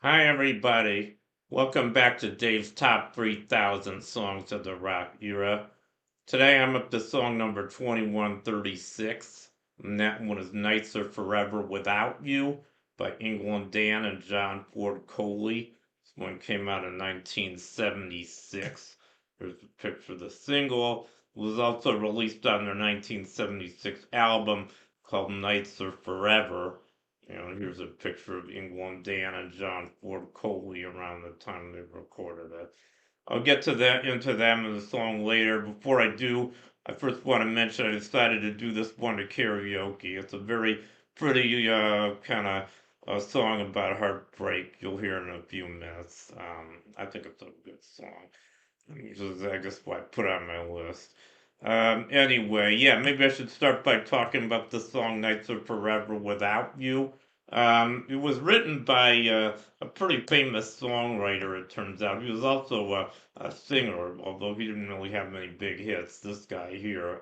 Hi, everybody. Welcome back to Dave's Top 3,000 Songs of the Rock Era. Today I'm up to song number 2136, and that one is Nights Are Forever Without You by England Dan and John Ford Coley. This one came out in 1976. Here's a picture of the single. It was also released on their 1976 album called Nights Are Forever. Here's a picture of England Dan and John Ford Coley around the time they recorded it. I'll get to that into them in the song later. Before I do, I first want to mention I decided to do this one to karaoke. It's a very pretty kind of song about heartbreak. You'll hear in a few minutes. I think it's a good song. Which is, I guess, what I put on my list. Anyway, yeah, maybe I should start by talking about the song Nights Are Forever Without You. It was written by a pretty famous songwriter, it turns out. He was also a singer, although he didn't really have many big hits. This guy here,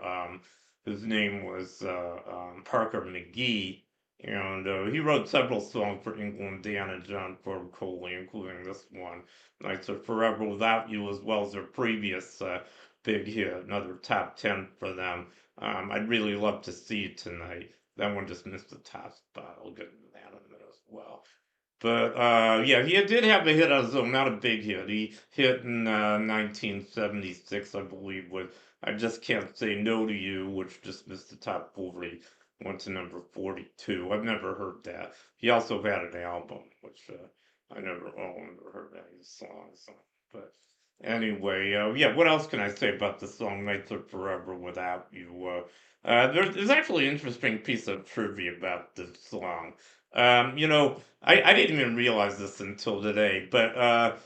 his name was Parker McGee, and he wrote several songs for England Dan and John Ford Coley, including this one, Nights Are Forever Without You, as well as their previous big hit, another top 10 for them. I'd really love to see you tonight. That one just missed the top spot. I'll get into that in a minute as well. But yeah, he did have a hit on his own, not a big hit. He hit in 1976, I believe, with I Just Can't Say No to You, which just missed the top 40, went to number 42. I've never heard that. He also had an album, which never heard any of his songs. But anyway, yeah, what else can I say about the song Nights Are Forever Without You? There's actually an interesting piece of trivia about this song. I didn't even realize this until today, but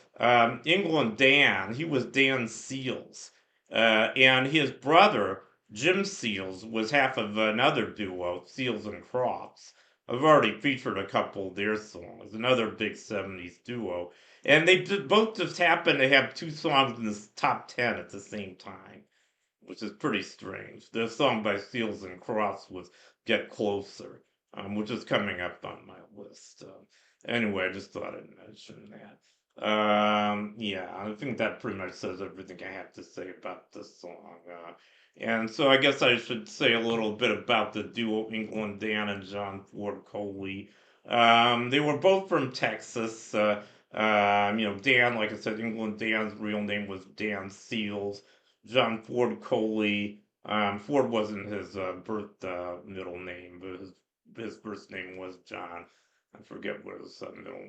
England Dan, he was Dan Seals. And his brother, Jim Seals, was half of another duo, Seals and Crofts. I've already featured a couple of their songs, another big 70s duo. And both just happened to have two songs in the top 10 at the same time, which is pretty strange. The song by Seals and Crofts was Get Closer, which is coming up on my list. Anyway, I just thought I'd mention that. Yeah, I think that pretty much says everything I have to say about this song. And so I guess I should say a little bit about the duo England Dan and John Ford Coley. They were both from Texas. Dan, like I said, England Dan's real name was Dan Seals. John Ford Coley. Ford wasn't his birth middle name, but his first name was John. I forget what his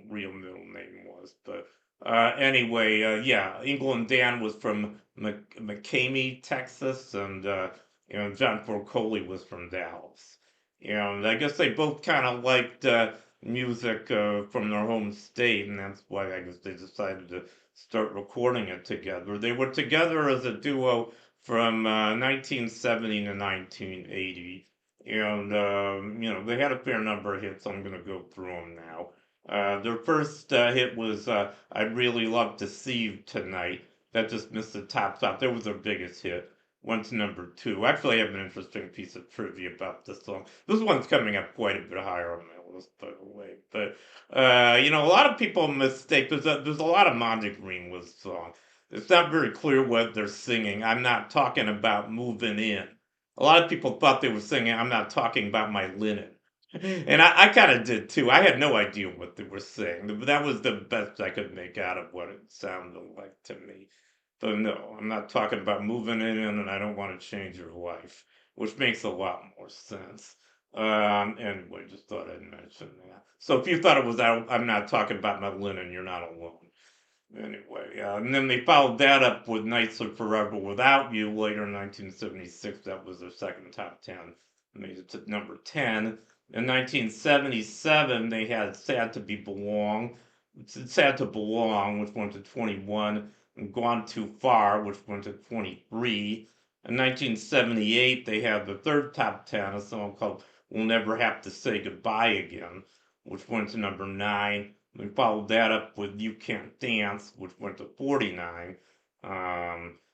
real middle name was, but anyway, yeah, England Dan was from McCamey, Texas, and John Ford Coley was from Dallas. And I guess they both kind of liked music from their home state, and that's why I guess they decided to start recording it together. They were together as a duo from 1970 to 1980. And, they had a fair number of hits. I'm going to go through them now. Their first hit was I'd Really Love to See You Tonight. That just missed the top spot. That was their biggest hit. Went to number two. Actually, I have an interesting piece of trivia about this song. This one's coming up quite a bit higher on my list, by the way. But a lot of people mistake. There's a lot of Monty Green with the song. It's not very clear what they're singing. I'm not talking about moving in. A lot of people thought they were singing. I'm not talking about my linen. And I kind of did too. I had no idea what they were saying. That was the best I could make out of what it sounded like to me. But no, I'm not talking about moving in and I don't want to change your life, which makes a lot more sense. Anyway, just thought I'd mention that. So if you thought it was I'm not talking about my linen, you're not alone. Anyway, and then they followed that up with Nights of Forever Without You later in 1976. That was their second top 10. Made it to number 10. In 1977, they had Sad to Belong, which went to 21, and Gone Too Far, which went to 23. In 1978, they had the third top 10, a song called We'll Never Have to Say Goodbye Again, which went to number 9. We followed that up with You Can't Dance, which went to 49.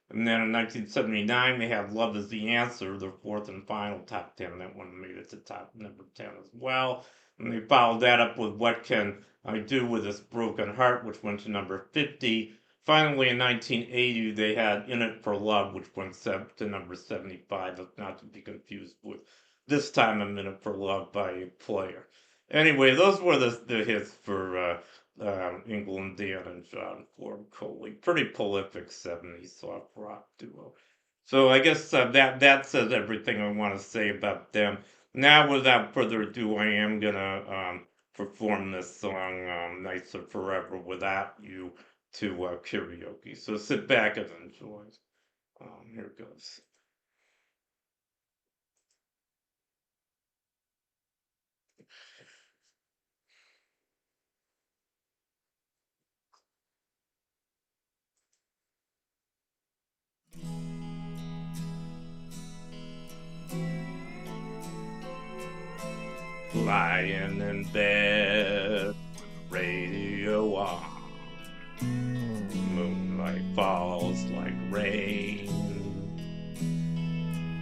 And then in 1979, they had Love is the Answer, their fourth and final top 10. That one made it to top number 10 as well. And they followed that up with What Can I Do With This Broken Heart, which went to number 50. Finally, in 1980, they had In It for Love, which went to number 75, not to be confused with This Time I'm In It for Love by a Player. Anyway, those were the hits for England Dan and John Ford Coley. Pretty prolific 70s soft rock duo. So I guess that says everything I want to say about them. Now, without further ado, I am gonna perform this song, "Nights Are Forever Without You," to karaoke. So sit back and enjoy. Here it goes. Lying in bed with the radio on. Moonlight falls like rain.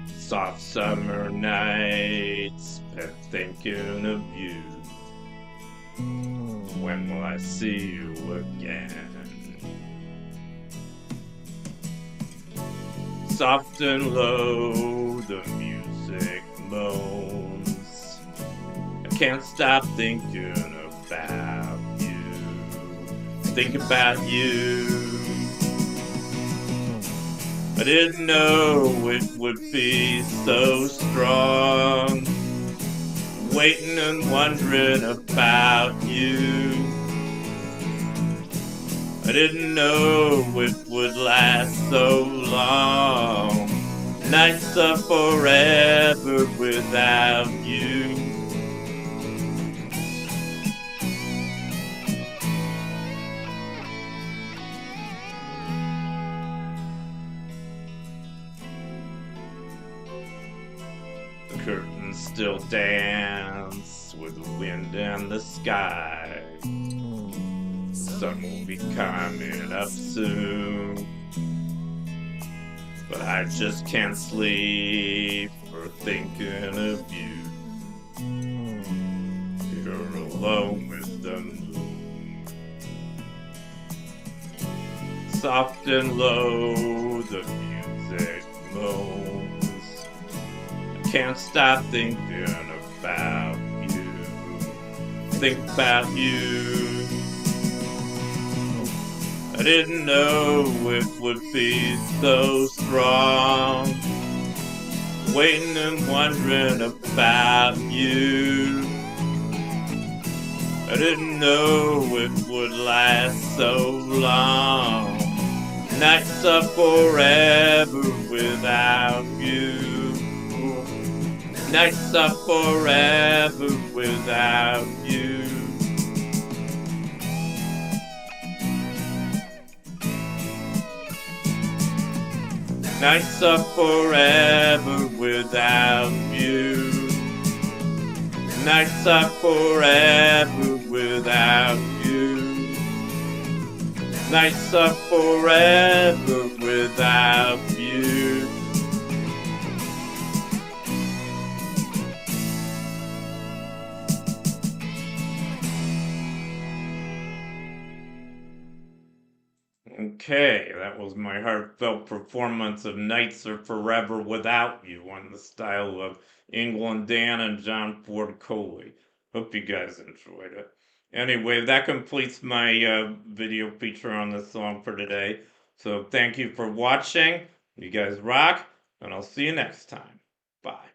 Soft summer nights, been thinking of you. When will I see you again? Soft and low, the music moans. I can't stop thinking about you. Think about you. I didn't know it would be so strong. Waiting and wondering about you. I didn't know it would last so long. Nights are forever without you. The curtains still dance with the wind and the sky. The sun will be coming up soon, but I just can't sleep for thinking of you. You're alone with the moon. Soft and low, the music moans. I can't stop thinking about you. Think about you. I didn't know it would be so strong. Waiting and wondering about you. I didn't know it would last so long. Nights are forever without you. Nights are forever without you. Nights are forever without you. Nights are forever without you. Nights are forever without you. Okay, that was my heartfelt performance of Nights Are Forever Without You on the style of England Dan and John Ford Coley. Hope you guys enjoyed it. Anyway, that completes my video feature on this song for today. So thank you for watching. You guys rock, and I'll see you next time. Bye.